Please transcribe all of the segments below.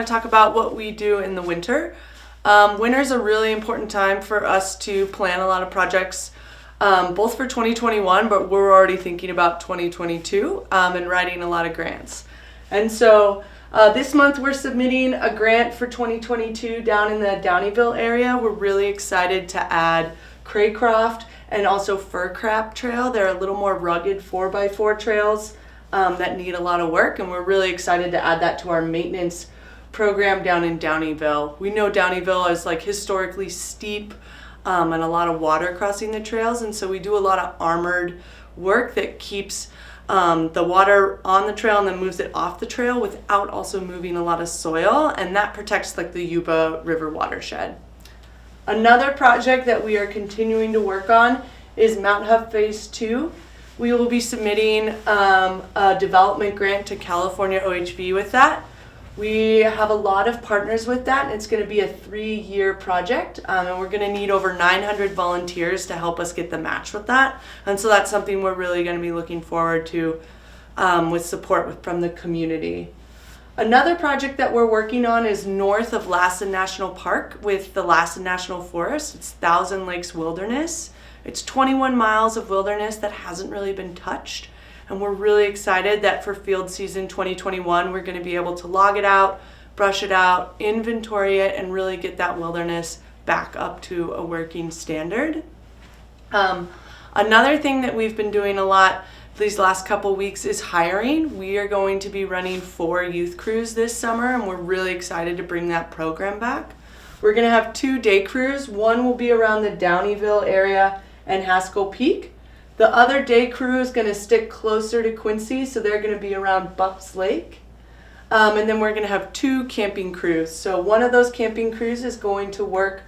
kind of talk about what we do in the winter. Winter is a really important time for us to plan a lot of projects, both for 2021, but we're already thinking about 2022 and writing a lot of grants. And so this month we're submitting a grant for 2022 down in the Downeyville area. We're really excited to add Craycroft and also Fur Crap Trail. They're a little more rugged 4x4 trails that need a lot of work, and we're really excited to add that to our maintenance program down in Downeyville. We know Downeyville is like historically steep and a lot of water crossing the trails, and so we do a lot of armored work that keeps the water on the trail and then moves it off the trail without also moving a lot of soil, and that protects like the Yuba River watershed. Another project that we are continuing to work on is Mount Huff Phase 2. We will be submitting a development grant to California OHV with that. We have a lot of partners with that, and it's going to be a 3-year project, and we're going to need over 900 volunteers to help us get the match with that. And so that's something we're really going to be looking forward to with support from the community. Another project that we're working on is north of Lassen National Park with the Lassen National Forest. It's Thousand Lakes Wilderness. It's 21 miles of wilderness that hasn't really been touched. And we're really excited that for field season 2021, we're going to be able to log it out, brush it out, inventory it, and really get that wilderness back up to a working standard. Another thing that we've been doing a lot these last couple weeks is hiring. We are going to be running 4 youth crews this summer, and we're really excited to bring that program back. We're going to have 2 day crews. One will be around the Downeyville area and Haskell Peak. The other day crew is going to stick closer to Quincy, so they're going to be around Bucks Lake. And then we're going to have 2 camping crews. So one of those camping crews is going to work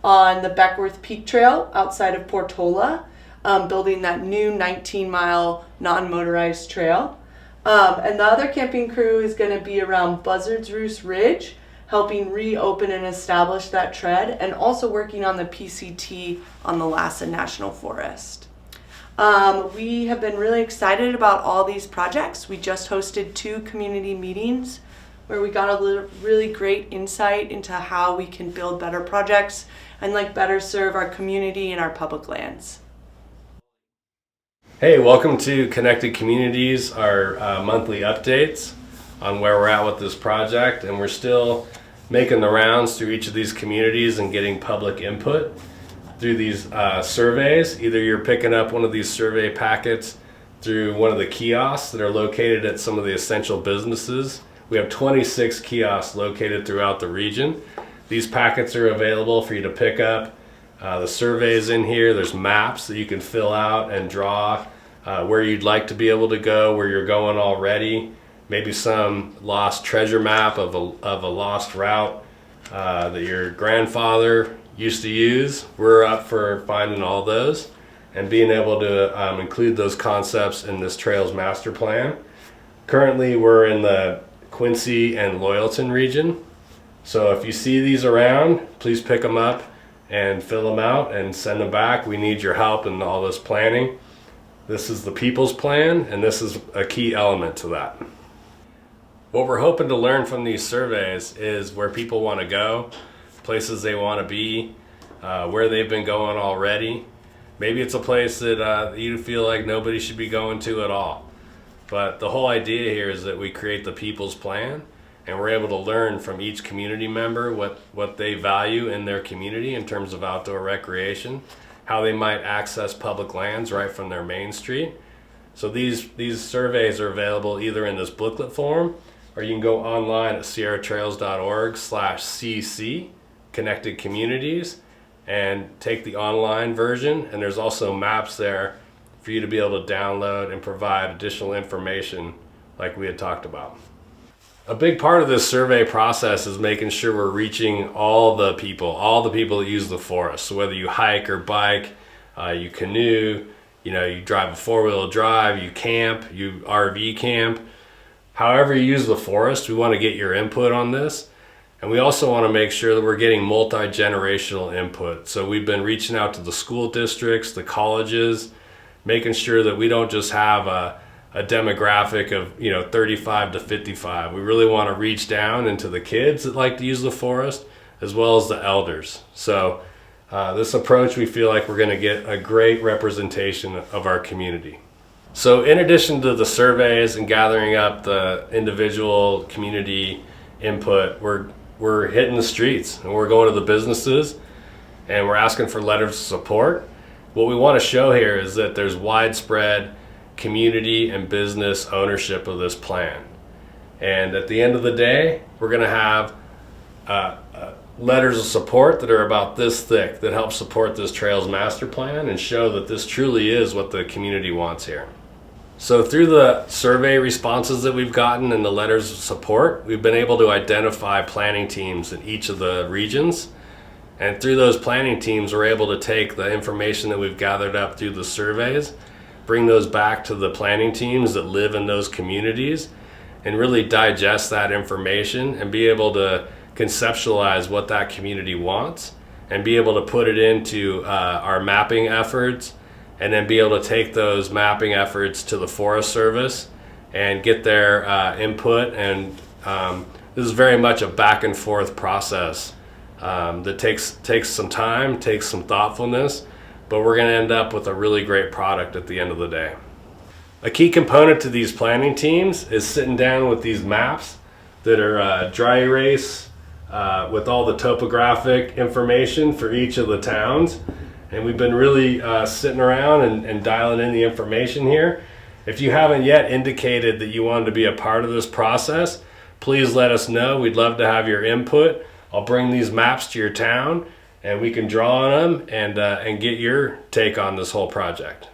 on the Beckworth Peak Trail outside of Portola, building that new 19-mile non-motorized trail. And the other camping crew is going to be around Buzzard's Roost Ridge, helping reopen and establish that tread, and also working on the PCT on the Lassen National Forest. We have been really excited about all these projects. We just hosted 2 community meetings where we got a really great insight into how we can build better projects and better serve our community and our public lands. Hey, welcome to Connected Communities, our monthly updates on where we're at with this project, and we're still making the rounds through each of these communities and getting public input through these surveys. Either you're picking up one of these survey packets through one of the kiosks that are located at some of the essential businesses. We have 26 kiosks located throughout the region. These packets are available for you to pick up. The surveys in here, there's maps that you can fill out and draw where you'd like to be able to go, where you're going already, maybe some lost treasure map of a lost route that your grandfather used to use. We're up for finding all those and being able to include those concepts in this Trails Master Plan. Currently, we're in the Quincy and Loyalton region. So if you see these around, please pick them up and fill them out and send them back. We need your help in all this planning. This is the People's Plan, and this is a key element to that. What we're hoping to learn from these surveys is where people want to go, places they want to be, where they've been going already. Maybe it's a place that you feel like nobody should be going to at all. But the whole idea here is that we create the People's Plan, and we're able to learn from each community member what they value in their community in terms of outdoor recreation, how they might access public lands right from their main street. So these surveys are available either in this booklet form, or you can go online at sierratrails.org/cc, Connected Communities, and take the online version. And there's also maps there for you to be able to download and provide additional information like we had talked about. A big part of this survey process is making sure we're reaching all the people that use the forest. So whether you hike or bike, you canoe, you drive a 4-wheel drive, you camp, you RV camp, however you use the forest, we want to get your input on this. And we also want to make sure that we're getting multi-generational input. So we've been reaching out to the school districts, the colleges, making sure that we don't just have a a demographic of 35 to 55. We really want to reach down into the kids that like to use the forest as well as the elders. So this approach, we feel like we're going to get a great representation of our community. So in addition to the surveys and gathering up the individual community input, we're hitting the streets and we're going to the businesses and we're asking for letters of support. What we want to show here is that there's widespread community and business ownership of this plan. And at the end of the day, we're going to have letters of support that are about this thick that help support this trails master plan and show that this truly is what the community wants here. So through the survey responses that we've gotten and the letters of support, we've been able to identify planning teams in each of the regions. And through those planning teams, we're able to take the information that we've gathered up through the surveys, bring those back to the planning teams that live in those communities, and really digest that information and be able to conceptualize what that community wants and be able to put it into our mapping efforts, and then be able to take those mapping efforts to the Forest Service and get their input. And this is very much a back and forth process that takes some time, takes some thoughtfulness, but we're going to end up with a really great product at the end of the day. A key component to these planning teams is sitting down with these maps that are dry erase with all the topographic information for each of the towns. And we've been really sitting around and dialing in the information here. If you haven't yet indicated that you wanted to be a part of this process, please let us know. We'd love to have your input. I'll bring these maps to your town and we can draw on them and get your take on this whole project.